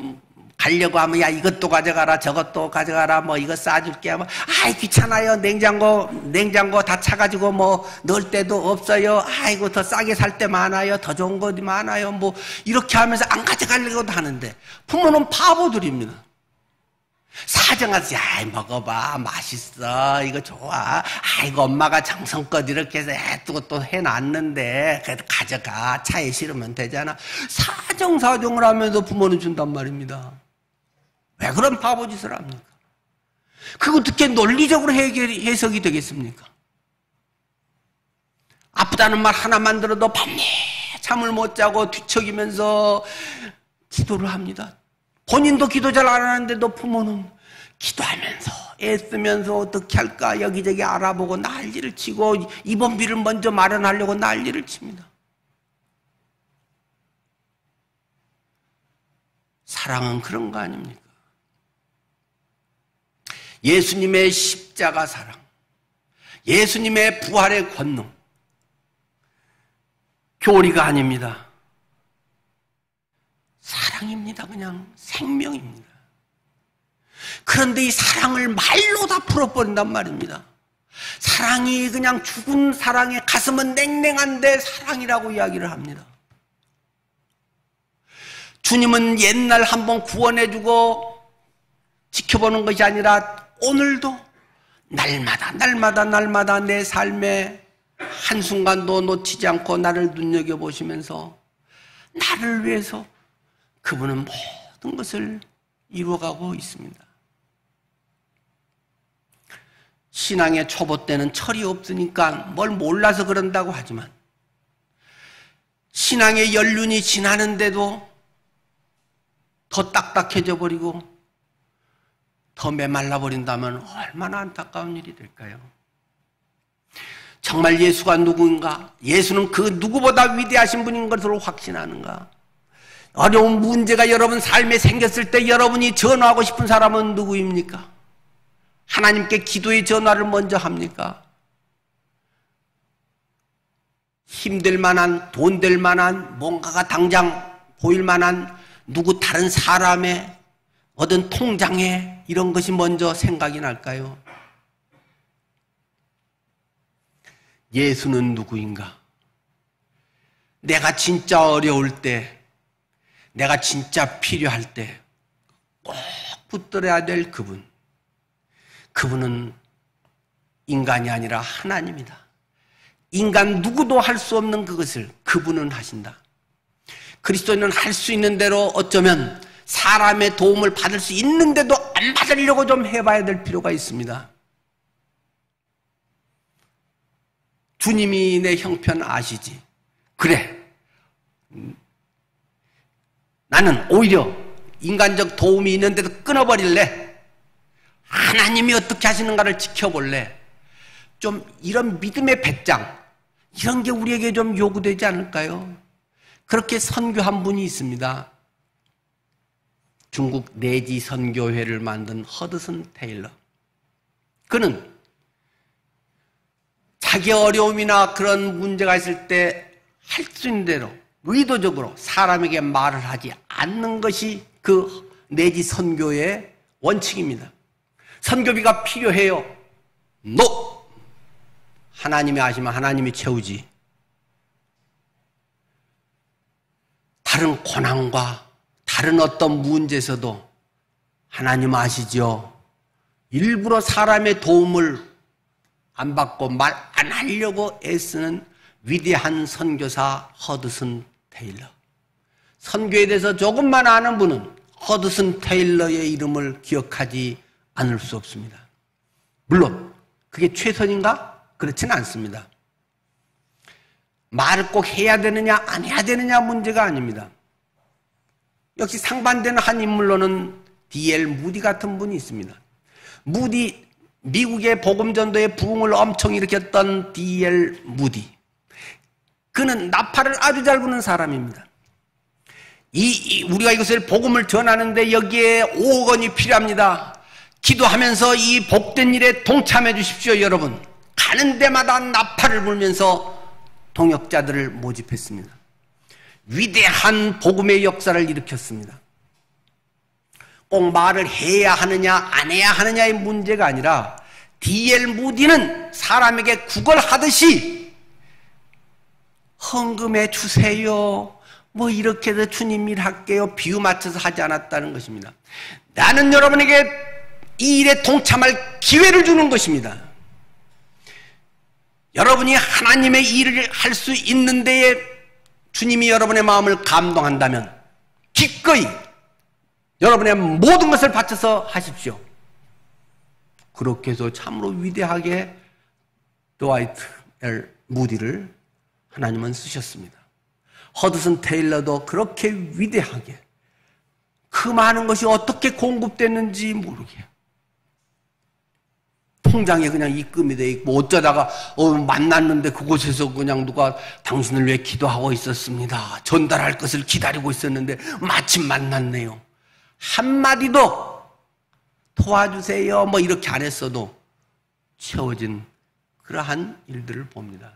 가려고 하면 야 이것도 가져가라 저것도 가져가라 뭐 이거 싸줄게 하면 아이 귀찮아요. 냉장고 다 차가지고 뭐 넣을 데도 없어요. 아이고 더 싸게 살 때 많아요. 더 좋은 것이 많아요. 뭐 이렇게 하면서 안 가져가려고도 하는데 부모는 바보들입니다. 사정하지, 아이 먹어봐 맛있어 이거 좋아 아이고 엄마가 정성껏 이렇게 해서 또 해놨는데 그래도 가져가 차에 실으면 되잖아. 사정을 하면서 부모는 준단 말입니다. 왜 그런 바보짓을 합니까? 그거 어떻게 논리적으로 해석이 되겠습니까? 아프다는 말 하나만 들어도 밤새 잠을 못 자고 뒤척이면서 기도를 합니다. 본인도 기도 잘 안 하는데도 부모는 기도하면서 애쓰면서 어떻게 할까 여기저기 알아보고 난리를 치고 입원비를 먼저 마련하려고 난리를 칩니다. 사랑은 그런 거 아닙니까? 예수님의 십자가 사랑, 예수님의 부활의 권능, 교리가 아닙니다. 사랑입니다. 그냥 생명입니다. 그런데 이 사랑을 말로 다 풀어버린단 말입니다. 사랑이 그냥 죽은 사랑의 가슴은 냉랭한데 사랑이라고 이야기를 합니다. 주님은 옛날 한번 구원해주고 지켜보는 것이 아니라 오늘도 날마다 내 삶의 한순간도 놓치지 않고 나를 눈여겨보시면서 나를 위해서 그분은 모든 것을 이루어가고 있습니다. 신앙의 초보 때는 철이 없으니까 뭘 몰라서 그런다고 하지만 신앙의 연륜이 지나는데도 더 딱딱해져 버리고 더 메말라 버린다면 얼마나 안타까운 일이 될까요? 정말 예수가 누구인가? 예수는 그 누구보다 위대하신 분인 것으로 확신하는가? 어려운 문제가 여러분 삶에 생겼을 때 여러분이 전화하고 싶은 사람은 누구입니까? 하나님께 기도의 전화를 먼저 합니까? 힘들 만한, 돈 될 만한, 뭔가가 당장 보일 만한 누구 다른 사람의 어떤 통장에 이런 것이 먼저 생각이 날까요? 예수는 누구인가? 내가 진짜 어려울 때, 내가 진짜 필요할 때 꼭 붙들어야 될 그분. 그분은 인간이 아니라 하나님이다. 인간 누구도 할 수 없는 그것을 그분은 하신다. 그리스도인은 할 수 있는 대로 어쩌면 사람의 도움을 받을 수 있는데도 안 받으려고 좀 해봐야 될 필요가 있습니다. 주님이 내 형편 아시지? 그래. 나는 오히려 인간적 도움이 있는데도 끊어버릴래. 하나님이 어떻게 하시는가를 지켜볼래. 좀 이런 믿음의 배짱, 이런 게 우리에게 좀 요구되지 않을까요? 그렇게 선교한 분이 있습니다. 중국 내지 선교회를 만든 허드슨 테일러. 그는 자기 어려움이나 그런 문제가 있을 때 할 수 있는 대로 의도적으로 사람에게 말을 하지 않는 것이 그 내지 선교의 원칙입니다. 선교비가 필요해요. No! 하나님이 아시면 하나님이 채우지. 다른 고난과 다른 어떤 문제에서도 하나님 아시죠? 일부러 사람의 도움을 안 받고 말 안 하려고 애쓰는 위대한 선교사 허드슨 테일러. 선교에 대해서 조금만 아는 분은 허드슨 테일러의 이름을 기억하지 않을 수 없습니다. 물론 그게 최선인가? 그렇지는 않습니다. 말을 꼭 해야 되느냐 안 해야 되느냐 문제가 아닙니다. 역시 상반되는 한 인물로는 D.L. 무디 같은 분이 있습니다. 무디, 미국의 복음전도의 부흥을 엄청 일으켰던 D.L. 무디. 그는 나팔을 아주 잘 부는 사람입니다. 우리가 이것을 복음을 전하는데 여기에 5억 원이 필요합니다. 기도하면서 이 복된 일에 동참해 주십시오, 여러분. 가는 데마다 나팔을 불면서 동역자들을 모집했습니다. 위대한 복음의 역사를 일으켰습니다. 꼭 말을 해야 하느냐 안 해야 하느냐의 문제가 아니라 D.L. 무디는 사람에게 구걸하듯이 헌금해 주세요, 뭐 이렇게 해서 주님 일 할게요, 비유 맞춰서 하지 않았다는 것입니다. 나는 여러분에게 이 일에 동참할 기회를 주는 것입니다. 여러분이 하나님의 일을 할 수 있는 데에 주님이 여러분의 마음을 감동한다면 기꺼이 여러분의 모든 것을 바쳐서 하십시오. 그렇게 해서 참으로 위대하게 드와이트 L. 무디를 하나님은 쓰셨습니다. 허드슨 테일러도 그렇게 위대하게 그 많은 것이 어떻게 공급됐는지 모르게 통장에 그냥 입금이 돼 있고 어쩌다가 만났는데 그곳에서 그냥 누가 당신을 위해 기도하고 있었습니다, 전달할 것을 기다리고 있었는데 마침 만났네요. 한마디도 도와주세요 뭐 이렇게 안 했어도 채워진 그러한 일들을 봅니다.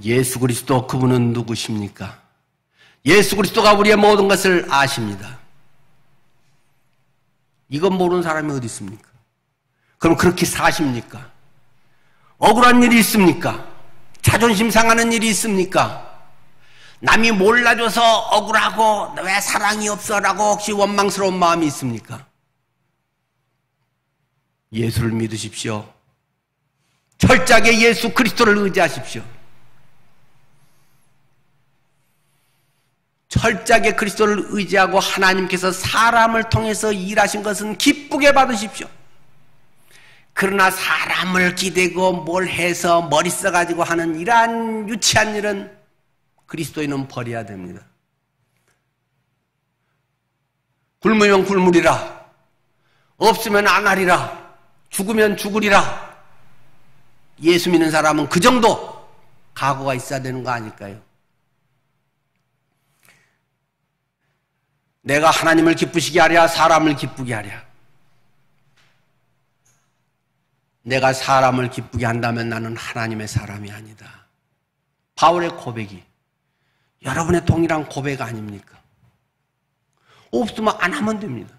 예수 그리스도, 그분은 누구십니까? 예수 그리스도가 우리의 모든 것을 아십니다. 이건 모르는 사람이 어디 있습니까? 그럼 그렇게 사십니까? 억울한 일이 있습니까? 자존심 상하는 일이 있습니까? 남이 몰라줘서 억울하고 왜 사랑이 없어라고 혹시 원망스러운 마음이 있습니까? 예수를 믿으십시오. 철저하게 예수 그리스도를 의지하십시오. 철저하게 그리스도를 의지하고 하나님께서 사람을 통해서 일하신 것은 기쁘게 받으십시오. 그러나 사람을 기대고 뭘 해서 머리 써가지고 하는 이러한 유치한 일은 그리스도인은 버려야 됩니다. 굶으면 굶으리라, 없으면 안 하리라, 죽으면 죽으리라. 예수 믿는 사람은 그 정도 각오가 있어야 되는 거 아닐까요? 내가 하나님을 기쁘시게 하랴 사람을 기쁘게 하랴. 내가 사람을 기쁘게 한다면 나는 하나님의 사람이 아니다. 바울의 고백이 여러분의 동일한 고백 아닙니까? 없으면 안 하면 됩니다.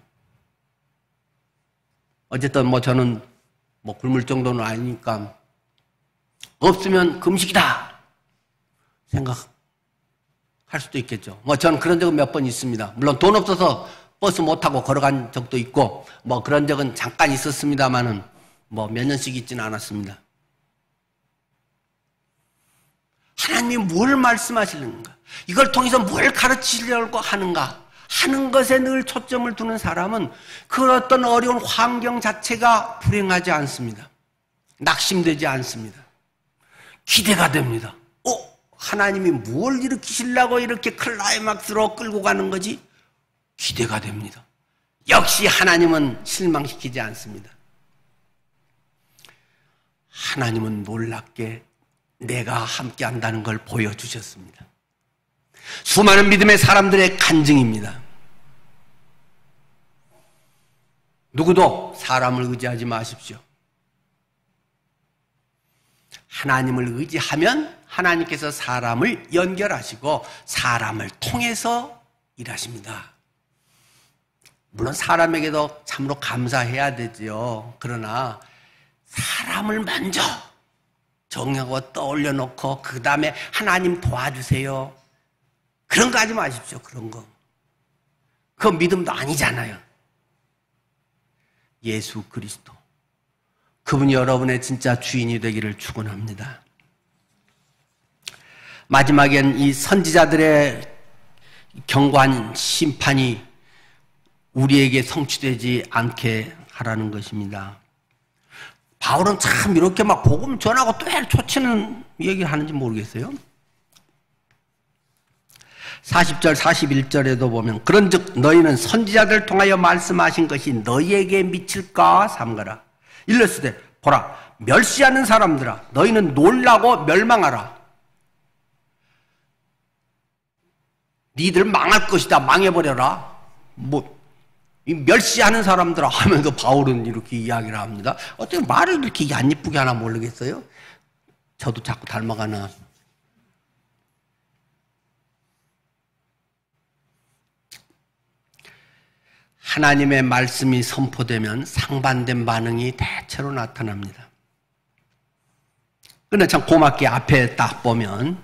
어쨌든 저는 굶을 정도는 아니니까 없으면 금식이다 생각할 수도 있겠죠. 저는 그런 적은 몇 번 있습니다. 물론 돈 없어서 버스 못 타고 걸어간 적도 있고 그런 적은 잠깐 있었습니다만은 몇 년씩 있지는 않았습니다. 하나님이 뭘 말씀하시는가, 이걸 통해서 뭘 가르치려고 하는가 하는 것에 늘 초점을 두는 사람은 그 어떤 어려운 환경 자체가 불행하지 않습니다. 낙심되지 않습니다. 기대가 됩니다. 하나님이 뭘 일으키시려고 이렇게 클라이막스로 끌고 가는 거지? 기대가 됩니다. 역시 하나님은 실망시키지 않습니다. 하나님은 놀랍게 내가 함께 한다는 걸 보여주셨습니다. 수많은 믿음의 사람들의 간증입니다. 누구도 사람을 의지하지 마십시오. 하나님을 의지하면 하나님께서 사람을 연결하시고 사람을 통해서 일하십니다. 물론 사람에게도 참으로 감사해야 되지요. 그러나 사람을 먼저 정하고 떠올려 놓고 그 다음에 하나님 도와주세요, 그런 거 하지 마십시오. 그런 거 그건 믿음도 아니잖아요. 예수 그리스도, 그분이 여러분의 진짜 주인이 되기를 축원합니다. 마지막엔 이 선지자들의 경고한 심판이 우리에게 성취되지 않게 하라는 것입니다. 바울은 참 이렇게 복음 전하고 또 초치는 얘기를 하는지 모르겠어요. 40절 41절에도 보면 그런즉 너희는 선지자들 통하여 말씀하신 것이 너희에게 미칠까 삼가라. 일렀으되 보라 멸시하는 사람들아 너희는 놀라고 멸망하라. 니들 망할 것이다, 망해버려라. 이 멸시하는 사람들아 하면서 바울은 이렇게 이야기를 합니다. 어떻게 말을 이렇게 안 이쁘게 하나 모르겠어요? 저도 자꾸 닮아가나. 하나님의 말씀이 선포되면 상반된 반응이 대체로 나타납니다. 근데 참 고맙게 앞에 딱 보면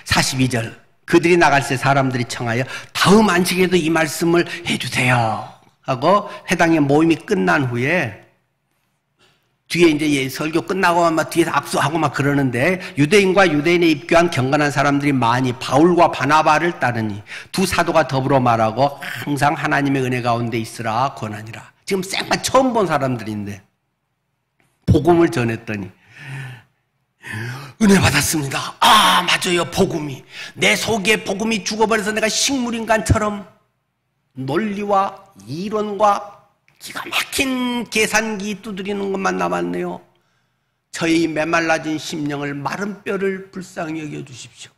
42절 그들이 나갈 때 사람들이 청하여 다음 안식에도 이 말씀을 해주세요 하고 회당의 모임이 끝난 후에 뒤에 이제 설교 끝나고 막 뒤에서 악수하고 막 그러는데 유대인과 유대인에 입교한 경건한 사람들이 많이 바울과 바나바를 따르니 두 사도가 더불어 말하고 항상 하나님의 은혜 가운데 있으라 권하니라. 지금 생판 처음 본 사람들인데 복음을 전했더니 은혜 받았습니다. 아 맞아요, 복음이 내 속에 복음이 죽어버려서 내가 식물인간처럼 논리와 이론과 기가 막힌 계산기 두드리는 것만 남았네요. 저희 메말라진 심령을 마른 뼈를 불쌍히 여겨주십시오.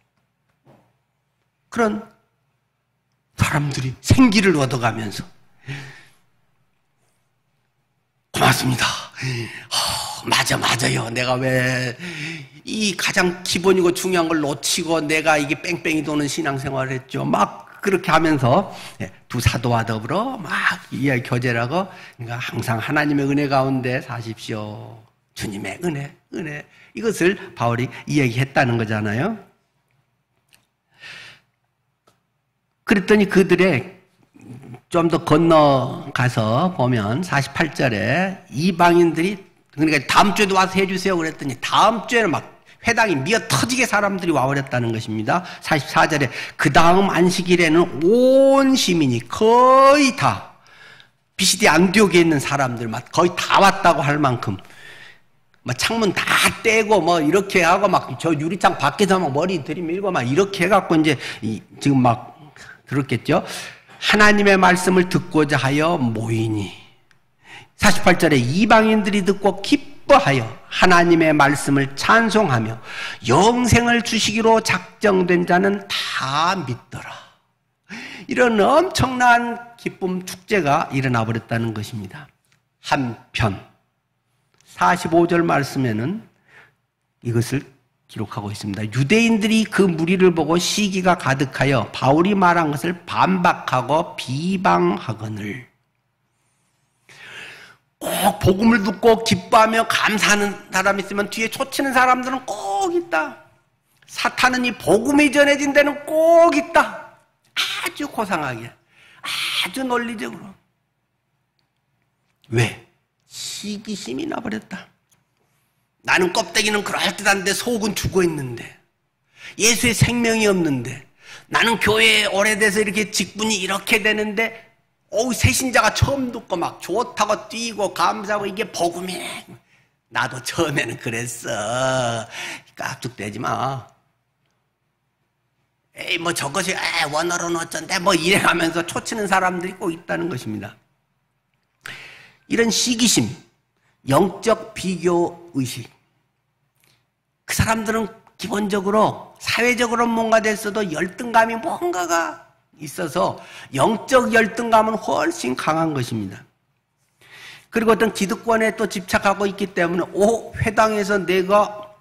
그런 사람들이 생기를 얻어가면서 고맙습니다. 맞아요. 내가 왜 이 가장 기본이고 중요한 걸 놓치고 내가 이게 뺑뺑이 도는 신앙생활을 했죠. 막 그렇게 하면서 두 사도와 더불어 막 이야기 교제를 하고 그러니까 항상 하나님의 은혜 가운데 사십시오. 주님의 은혜 이것을 바울이 이야기했다는 거잖아요. 그랬더니 그들의 좀 더 건너가서 보면 48절에 이방인들이 그러니까 다음 주에도 와서 해주세요 그랬더니 다음 주에는 막 회당이 미어 터지게 사람들이 와버렸다는 것입니다. 44절에 그 다음 안식일에는 온 시민이 거의 다 비시디 안디옥에 있는 사람들 막 거의 다 왔다고 할 만큼 막 창문 다 떼고 뭐 이렇게 하고 막 저 유리창 밖에서 막 머리 들이밀고 막 이렇게 해갖고 이제 지금 막 들었겠죠. 하나님의 말씀을 듣고자 하여 모이니 48절에 이방인들이 듣고 기뻐하여 하나님의 말씀을 찬송하며 영생을 주시기로 작정된 자는 다 믿더라. 이런 엄청난 기쁨 축제가 일어나 버렸다는 것입니다. 한편 45절 말씀에는 이것을 기록하고 있습니다. 유대인들이 그 무리를 보고 시기가 가득하여 바울이 말한 것을 반박하고 비방하거늘 꼭 복음을 듣고 기뻐하며 감사하는 사람이 있으면 뒤에 쫓치는 사람들은 꼭 있다. 사탄은 이 복음이 전해진 데는 꼭 있다. 아주 고상하게, 아주 논리적으로. 왜? 시기심이 나버렸다. 나는 껍데기는 그럴듯한데 속은 죽어있는데 예수의 생명이 없는데 나는 교회에 오래돼서 이렇게 직분이 이렇게 되는데 새신자가 처음 듣고 막 좋다고 뛰고 감사하고 이게 복음이네. 나도 처음에는 그랬어. 깍죽대지 마. 에이 뭐 저것이 원어로는 어쩐데 뭐 이래가면서 초치는 사람들이 꼭 있다는 것입니다. 이런 시기심, 영적 비교의식. 그 사람들은 기본적으로 사회적으로 뭔가 됐어도 열등감이 뭔가가 있어서 영적 열등감은 훨씬 강한 것입니다. 그리고 어떤 기득권에 또 집착하고 있기 때문에 회당에서 내가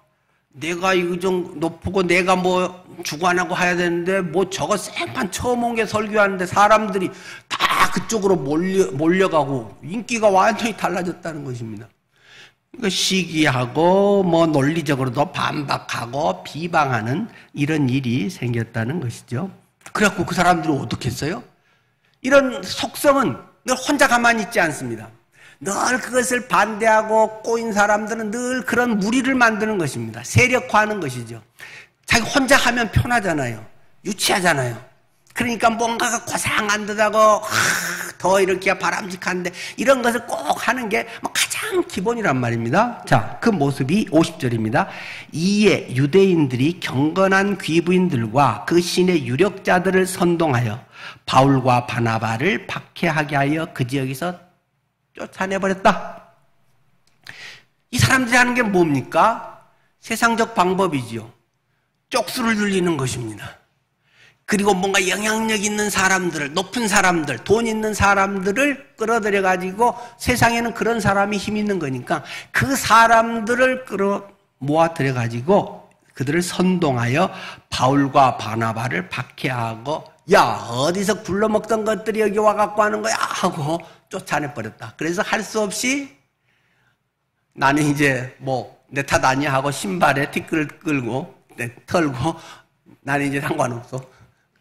이거 좀 높고 내가 뭐 주관하고 해야 되는데 뭐 저거 생판 처음 온 게 설교하는데 사람들이 다 그쪽으로 몰려가고 인기가 완전히 달라졌다는 것입니다. 그러니까 시기하고 뭐 논리적으로도 반박하고 비방하는 이런 일이 생겼다는 것이죠. 그래갖고 그 사람들은 어떻게 했어요? 이런 속성은 늘 혼자 가만히 있지 않습니다. 늘 그것을 반대하고 꼬인 사람들은 늘 그런 무리를 만드는 것입니다. 세력화하는 것이죠. 자기 혼자 하면 편하잖아요. 유치하잖아요. 그러니까 뭔가가 고상한 듯하고 더 이렇게 바람직한데 이런 것을 꼭 하는 게 가장 기본이란 말입니다. 자, 그 모습이 50절입니다. 이에 유대인들이 경건한 귀부인들과 그 신의 유력자들을 선동하여 바울과 바나바를 박해하게 하여 그 지역에서 쫓아내버렸다. 이 사람들이 하는 게 뭡니까? 세상적 방법이지요. 쪽수를 늘리는 것입니다. 그리고 뭔가 영향력 있는 사람들을, 높은 사람들, 돈 있는 사람들을 끌어들여 가지고 세상에는 그런 사람이 힘 있는 거니까 그 사람들을 끌어 모아들여 가지고 그들을 선동하여 바울과 바나바를 박해하고 야, 어디서 굴러먹던 것들이 여기 와갖고 하는 거야? 하고 쫓아내버렸다. 그래서 할 수 없이 나는 이제 내 탓 아니야 하고 신발에 티끌을 끌고 털고 나는 이제 상관없어.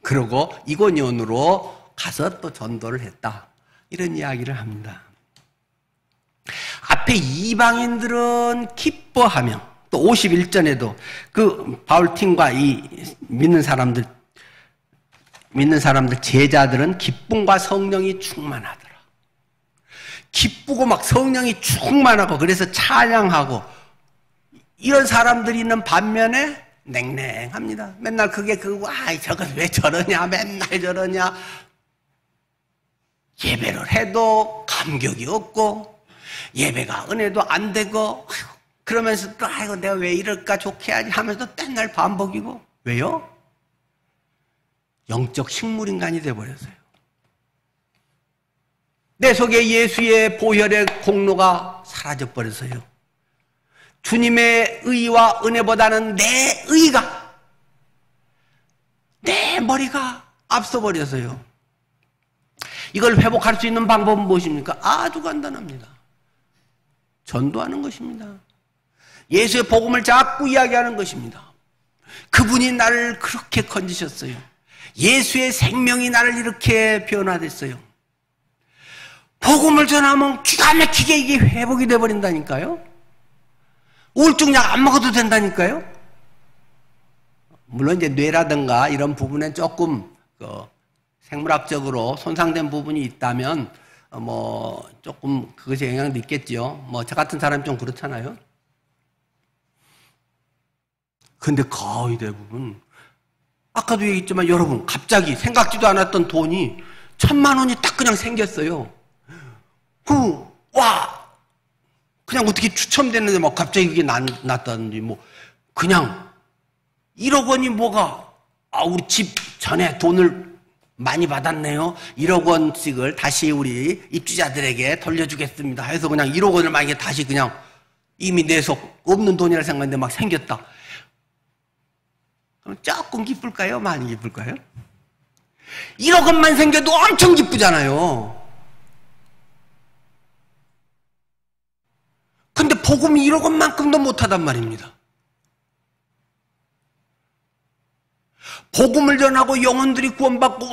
그러고 이고니온으로 가서 또 전도를 했다. 이런 이야기를 합니다. 앞에 이방인들은 기뻐하며 또 51절에도 그 바울팀과 이 믿는 사람들 제자들은 기쁨과 성령이 충만하더라. 기쁘고 막 성령이 충만하고 그래서 찬양하고 이런 사람들이 있는 반면에 냉랭합니다. 맨날 그게 그거 저건 왜 저러냐 맨날 저러냐 예배를 해도 감격이 없고 예배가 은혜도 안 되고 그러면서 또 아이고 내가 왜 이럴까 좋게 해야지 하면서 맨날 반복이고 왜요? 영적 식물인간이 되어버렸어요. 내 속에 예수의 보혈의 공로가 사라져버렸어요. 주님의 의와 은혜보다는 내 의가 내 머리가 앞서버렸어요. 이걸 회복할 수 있는 방법은 무엇입니까? 아주 간단합니다. 전도하는 것입니다. 예수의 복음을 자꾸 이야기하는 것입니다. 그분이 나를 그렇게 건지셨어요. 예수의 생명이 나를 이렇게 변화됐어요. 복음을 전하면 기가 막히게 이게 회복이 돼버린다니까요. 우울증약 안 먹어도 된다니까요. 물론 이제 뇌라든가 이런 부분에 조금 생물학적으로 손상된 부분이 있다면 조금 그것에 영향도 있겠죠. 저 같은 사람이 좀 그렇잖아요. 근데 거의 대부분 아까도 얘기했지만 여러분 갑자기 생각지도 않았던 돈이 1,000만 원이 딱 그냥 생겼어요. 그냥 어떻게 추첨됐는데 갑자기 그게 났다든지 그냥 1억 원이 우리 집 전에 돈을 많이 받았네요. 1억 원씩을 다시 우리 입주자들에게 돌려주겠습니다. 해서 그냥 1억 원을 만약에 다시 그냥 이미 내서 없는 돈이라 생각했는데 막 생겼다. 그럼 조금 기쁠까요? 많이 기쁠까요? 1억 원만 생겨도 엄청 기쁘잖아요. 근데 복음이 1억 원만큼도 못하단 말입니다. 복음을 전하고 영혼들이 구원받고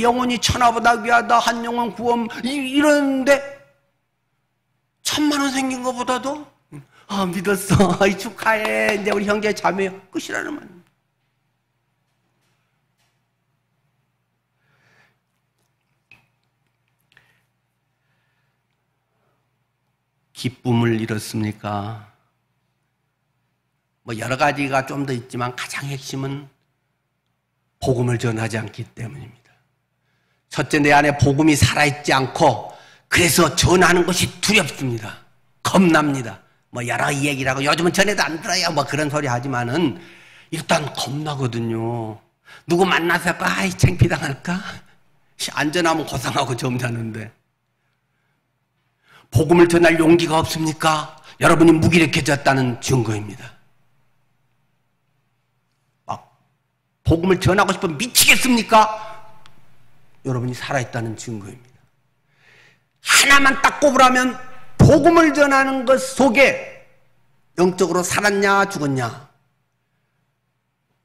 영혼이 천하보다 귀하다 한 영혼 구원 이러는데 1,000만 원 생긴 것보다도 믿었어 축하해 이제 우리 형제 자매 끝이라는 말입니다. 기쁨을 잃었습니까? 여러 가지가 좀 더 있지만 가장 핵심은 복음을 전하지 않기 때문입니다. 첫째, 내 안에 복음이 살아있지 않고 그래서 전하는 것이 두렵습니다. 겁납니다. 여러 얘기를 하고 요즘은 전해도 안 들어요. 그런 소리 하지만은 일단 겁나거든요. 누구 만나서 창피당할까? 안전하면 고상하고 점잖은데 복음을 전할 용기가 없습니까? 여러분이 무기력해졌다는 증거입니다. 복음을 전하고 싶으면 미치겠습니까? 여러분이 살아있다는 증거입니다. 하나만 딱 꼽으라면 복음을 전하는 것 속에 영적으로 살았냐 죽었냐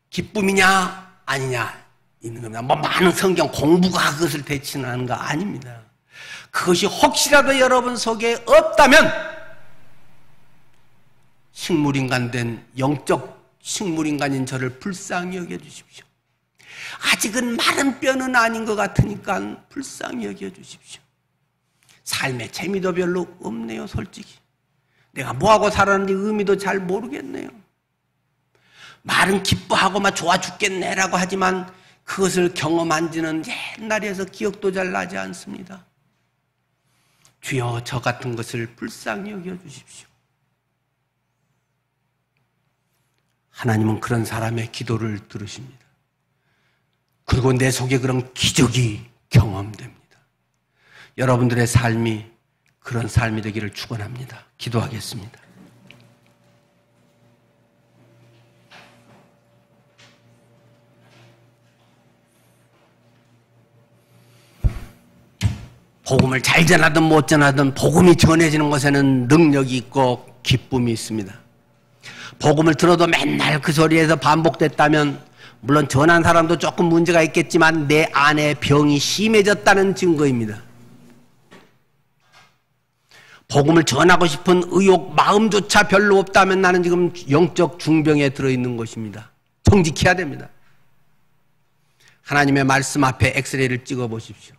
기쁨이냐 아니냐 있는 겁니다. 많은 성경 공부가 그것을 대치하는 거 아닙니다. 그것이 혹시라도 여러분 속에 없다면 식물인간 된 영적 식물인간인 저를 불쌍히 여겨주십시오. 아직은 마른 뼈는 아닌 것 같으니까 불쌍히 여겨주십시오. 삶에 재미도 별로 없네요. 솔직히 내가 뭐하고 살았는지 의미도 잘 모르겠네요. 말은 기뻐하고 좋아 죽겠네라고 하지만 그것을 경험한 지는 옛날에서 기억도 잘 나지 않습니다. 주여 저 같은 것을 불쌍히 여겨주십시오. 하나님은 그런 사람의 기도를 들으십니다. 그리고 내 속에 그런 기적이 경험됩니다. 여러분들의 삶이 그런 삶이 되기를 축원합니다. 기도하겠습니다. 복음을 잘 전하든 못 전하든 복음이 전해지는 것에는 능력이 있고 기쁨이 있습니다. 복음을 들어도 맨날 그 소리에서 반복됐다면 물론 전한 사람도 조금 문제가 있겠지만 내 안에 병이 심해졌다는 증거입니다. 복음을 전하고 싶은 의욕, 마음조차 별로 없다면 나는 지금 영적 중병에 들어있는 것입니다. 정직해야 됩니다. 하나님의 말씀 앞에 엑스레이를 찍어 보십시오.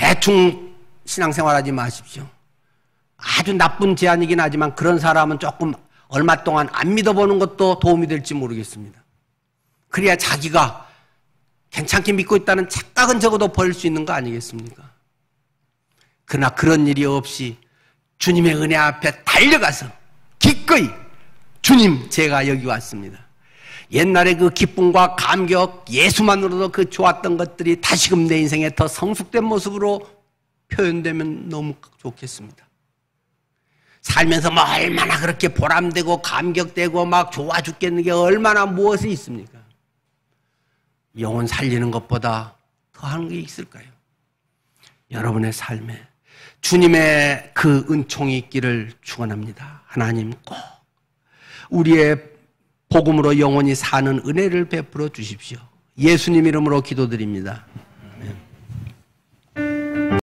대충 신앙생활하지 마십시오. 아주 나쁜 제안이긴 하지만 그런 사람은 조금 얼마 동안 안 믿어보는 것도 도움이 될지 모르겠습니다. 그래야 자기가 괜찮게 믿고 있다는 착각은 적어도 버릴 수 있는 거 아니겠습니까? 그러나 그런 일이 없이 주님의 은혜 앞에 달려가서 기꺼이 주님 제가 여기 왔습니다. 옛날에 그 기쁨과 감격, 예수만으로도 그 좋았던 것들이 다시금 내 인생에 더 성숙된 모습으로 표현되면 너무 좋겠습니다. 살면서 뭐 얼마나 그렇게 보람되고 감격되고 막 좋아 죽겠는 게 얼마나 무엇이 있습니까? 영혼 살리는 것보다 더 하는 게 있을까요? 여러분의 삶에 주님의 그 은총이 있기를 축원합니다. 하나님 꼭 우리의 복음으로 영원히 사는 은혜를 베풀어 주십시오. 예수님 이름으로 기도드립니다.